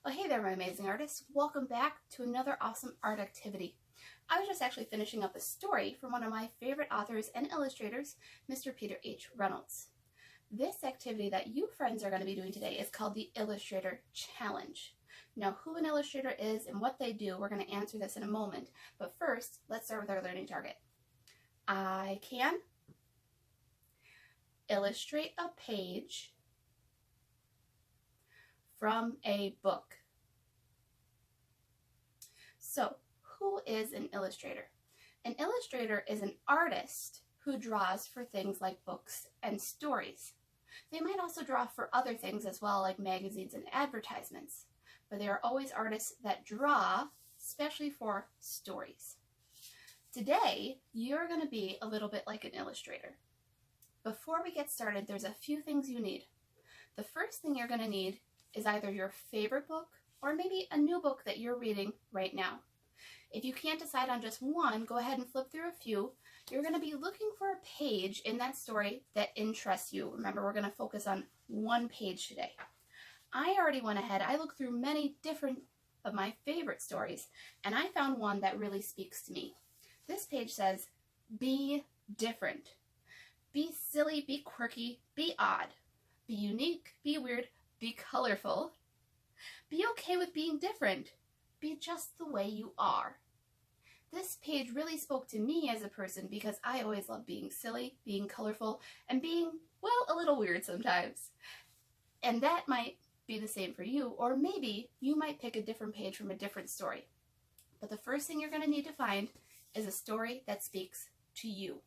Well, hey there, my amazing artists. Welcome back to another awesome art activity. I was just actually finishing up a story from one of my favorite authors and illustrators, Mr. Peter H. Reynolds. This activity that you friends are going to be doing today is called the Illustrator Challenge. Now, who an illustrator is and what they do, we're going to answer this in a moment. But first, let's start with our learning target. I can illustrate a page from a book. So, who is an illustrator? An illustrator is an artist who draws for things like books and stories. They might also draw for other things as well, like magazines and advertisements, but they are always artists that draw, especially for stories. Today, you're going to be a little bit like an illustrator. Before we get started, there's a few things you need. The first thing you're going to need is either your favorite book or maybe a new book that you're reading right now. If you can't decide on just one, go ahead and flip through a few. You're going to be looking for a page in that story that interests you. Remember, we're going to focus on one page today. I already went ahead. I looked through many different of my favorite stories, and I found one that really speaks to me. This page says, be different. Be silly, be quirky, be odd. Be unique, be weird, be colorful. Be okay with being different. Be just the way you are. This page really spoke to me as a person because I always love being silly, being colorful, and being, well, a little weird sometimes. And that might be the same for you, or maybe you might pick a different page from a different story. But the first thing you're going to need to find is a story that speaks to you.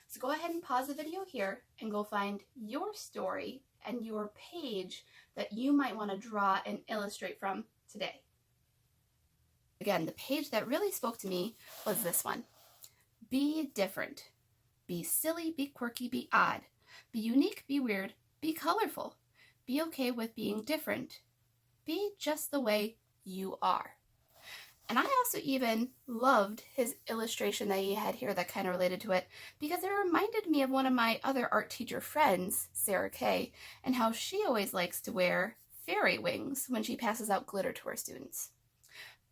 So go ahead and pause the video here and go find your story and your page that you might want to draw and illustrate from today. Again, the page that really spoke to me was this one. Be different. Be silly, be quirky, be odd. Be unique, be weird, be colorful. Be okay with being different. Be just the way you are. And I also even loved his illustration that he had here that kind of related to it because it reminded me of one of my other art teacher friends, Sarah Kay, and how she always likes to wear fairy wings when she passes out glitter to her students.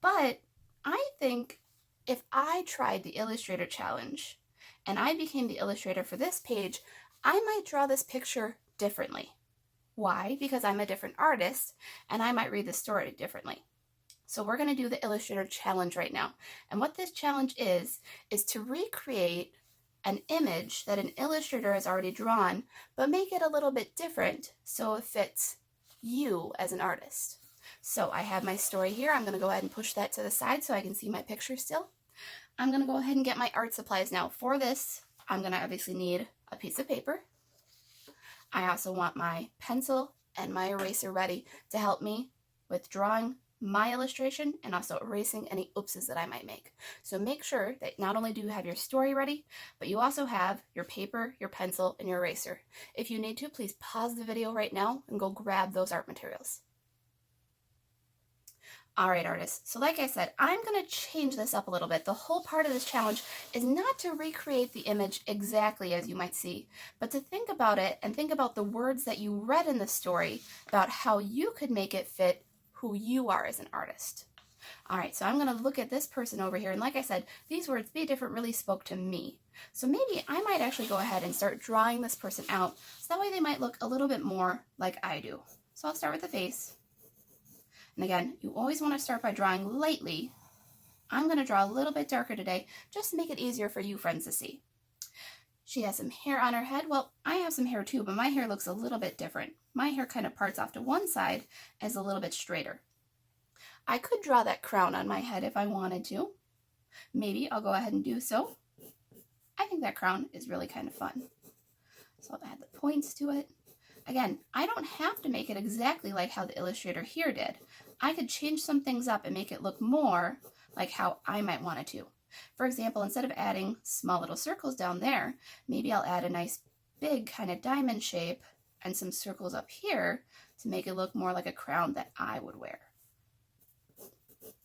But I think if I tried the Illustrator Challenge and I became the illustrator for this page, I might draw this picture differently. Why? Because I'm a different artist and I might read the story differently. So we're going to do the Illustrator Challenge right now. And what this challenge is to recreate an image that an illustrator has already drawn, but make it a little bit different so it fits you as an artist. So I have my story here. I'm going to go ahead and push that to the side so I can see my picture still. I'm going to go ahead and get my art supplies now. For this, I'm going to obviously need a piece of paper. I also want my pencil and my eraser ready to help me with drawing my illustration and also erasing any oopses that I might make. So make sure that not only do you have your story ready, but you also have your paper, your pencil, and your eraser. If you need to, please pause the video right now and go grab those art materials. All right, artists, so like I said, I'm going to change this up a little bit. The whole part of this challenge is not to recreate the image exactly as you might see, but to think about it and think about the words that you read in the story about how you could make it fit who you are as an artist. All right, so I'm going to look at this person over here, and like I said, these words, be different, really spoke to me. So maybe I might actually go ahead and start drawing this person out, so that way they might look a little bit more like I do. So I'll start with the face. And again, you always want to start by drawing lightly. I'm going to draw a little bit darker today, just to make it easier for you friends to see. She has some hair on her head. Well, I have some hair too, but my hair looks a little bit different. My hair kind of parts off to one side and is a little bit straighter. I could draw that crown on my head if I wanted to. Maybe I'll go ahead and do so. I think that crown is really kind of fun. So I'll add the points to it. Again, I don't have to make it exactly like how the illustrator here did. I could change some things up and make it look more like how I might want it to. For example, instead of adding small little circles down there, maybe I'll add a nice big kind of diamond shape and some circles up here to make it look more like a crown that I would wear.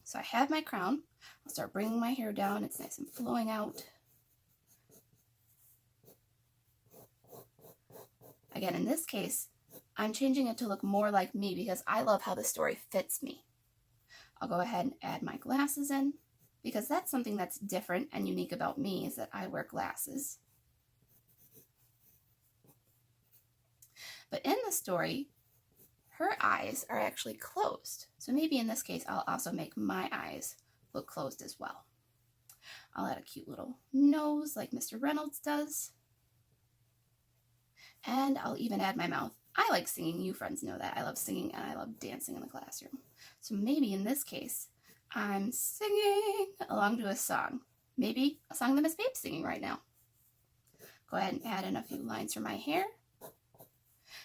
So I have my crown. I'll start bringing my hair down. It's nice and flowing out. Again, in this case, I'm changing it to look more like me because I love how the story fits me. I'll go ahead and add my glasses in, because that's something that's different and unique about me, is that I wear glasses. But in the story, her eyes are actually closed. So maybe in this case, I'll also make my eyes look closed as well. I'll add a cute little nose like Mr. Reynolds does. And I'll even add my mouth. I like singing. You friends know that. I love singing and I love dancing in the classroom. So maybe in this case, I'm singing along to a song. Maybe a song that Miss Babe's singing right now. Go ahead and add in a few lines for my hair.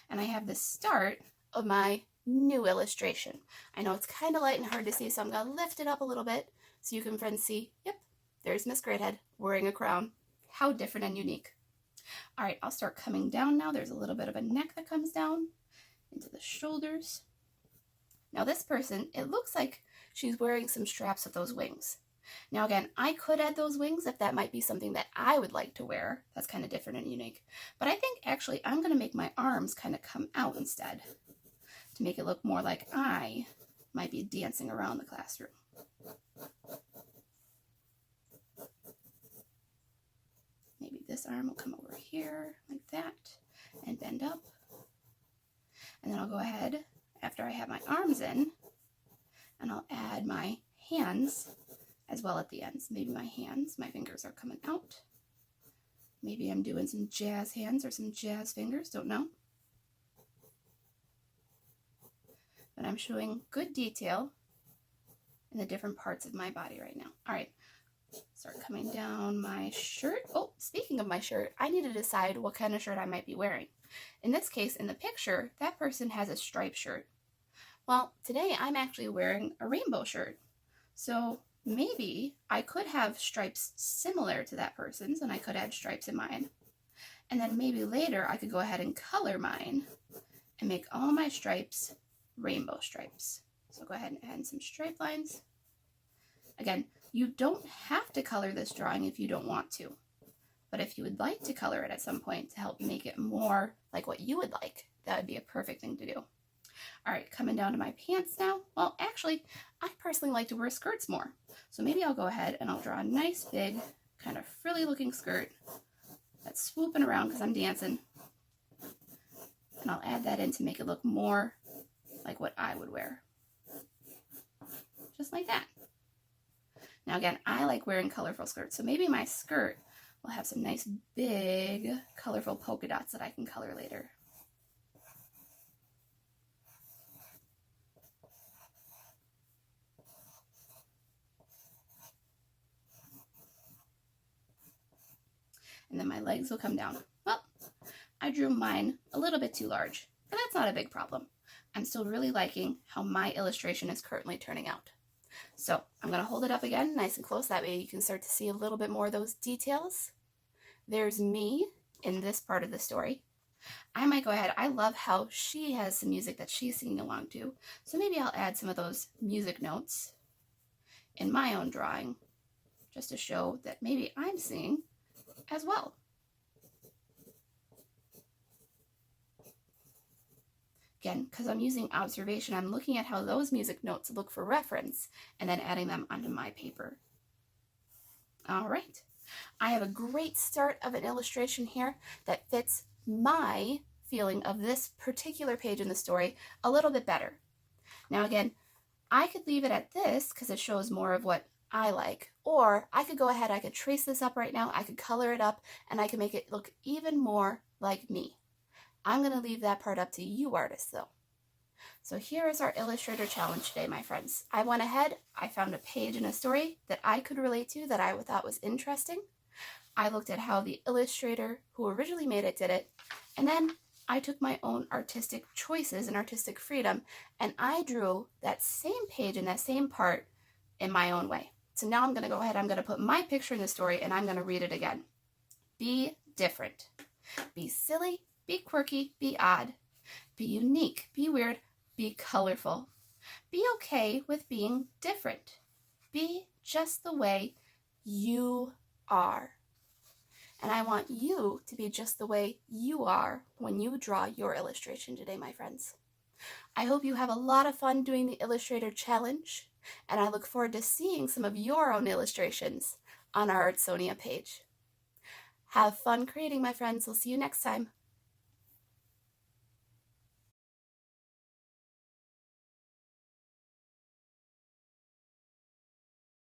And I have the start of my new illustration. I know it's kind of light and hard to see, so I'm going to lift it up a little bit so you can friends see, yep, there's Miss Greathead wearing a crown. How different and unique. All right, I'll start coming down now. There's a little bit of a neck that comes down into the shoulders. Now this person, it looks like she's wearing some straps with those wings. Now again, I could add those wings if that might be something that I would like to wear. That's kind of different and unique. But I think actually I'm going to make my arms kind of come out instead to make it look more like I might be dancing around the classroom. Maybe this arm will come over here like that and bend up. And then I'll go ahead, after I have my arms in, and I'll add my hands as well at the ends. Maybe my hands, my fingers are coming out. Maybe I'm doing some jazz hands or some jazz fingers, don't know. But I'm showing good detail in the different parts of my body right now. All right, start coming down my shirt. Oh, speaking of my shirt, I need to decide what kind of shirt I might be wearing. In this case, in the picture, that person has a striped shirt. Well, today I'm actually wearing a rainbow shirt. So maybe I could have stripes similar to that person's, and I could add stripes in mine. And then maybe later I could go ahead and color mine and make all my stripes rainbow stripes. So go ahead and add some stripe lines. Again, you don't have to color this drawing if you don't want to. But if you would like to color it at some point to help make it more like what you would like, that would be a perfect thing to do. All right, coming down to my pants now. Well, actually, I personally like to wear skirts more. So maybe I'll go ahead and I'll draw a nice big kind of frilly looking skirt that's swooping around because I'm dancing. And I'll add that in to make it look more like what I would wear. Just like that. Now again, I like wearing colorful skirts. So maybe my skirt will have some nice big colorful polka dots that I can color later. And then my legs will come down. Well, I drew mine a little bit too large, but that's not a big problem. I'm still really liking how my illustration is currently turning out. So I'm going to hold it up again nice and close. That way you can start to see a little bit more of those details. There's me in this part of the story. I might go ahead. I love how she has some music that she's singing along to. So maybe I'll add some of those music notes in my own drawing just to show that maybe I'm singing as well. Again, because I'm using observation, I'm looking at how those music notes look for reference and then adding them onto my paper. All right. I have a great start of an illustration here that fits my feeling of this particular page in the story a little bit better. Now again, I could leave it at this because it shows more of what I like, or I could go ahead, I could trace this up right now, I could color it up, and I could make it look even more like me. I'm going to leave that part up to you artists though. So here is our Illustrator challenge today, my friends. I went ahead, I found a page in a story that I could relate to that I thought was interesting. I looked at how the illustrator who originally made it did it, and then I took my own artistic choices and artistic freedom, and I drew that same page and that same part in my own way. So now I'm going to go ahead, I'm going to put my picture in the story, and I'm going to read it again. Be different. Be silly. Be quirky, be odd, be unique, be weird, be colorful. Be okay with being different. Be just the way you are. And I want you to be just the way you are when you draw your illustration today, my friends. I hope you have a lot of fun doing the Illustrator challenge. and I look forward to seeing some of your own illustrations on our Artsonia page. Have fun creating, my friends. We'll see you next time.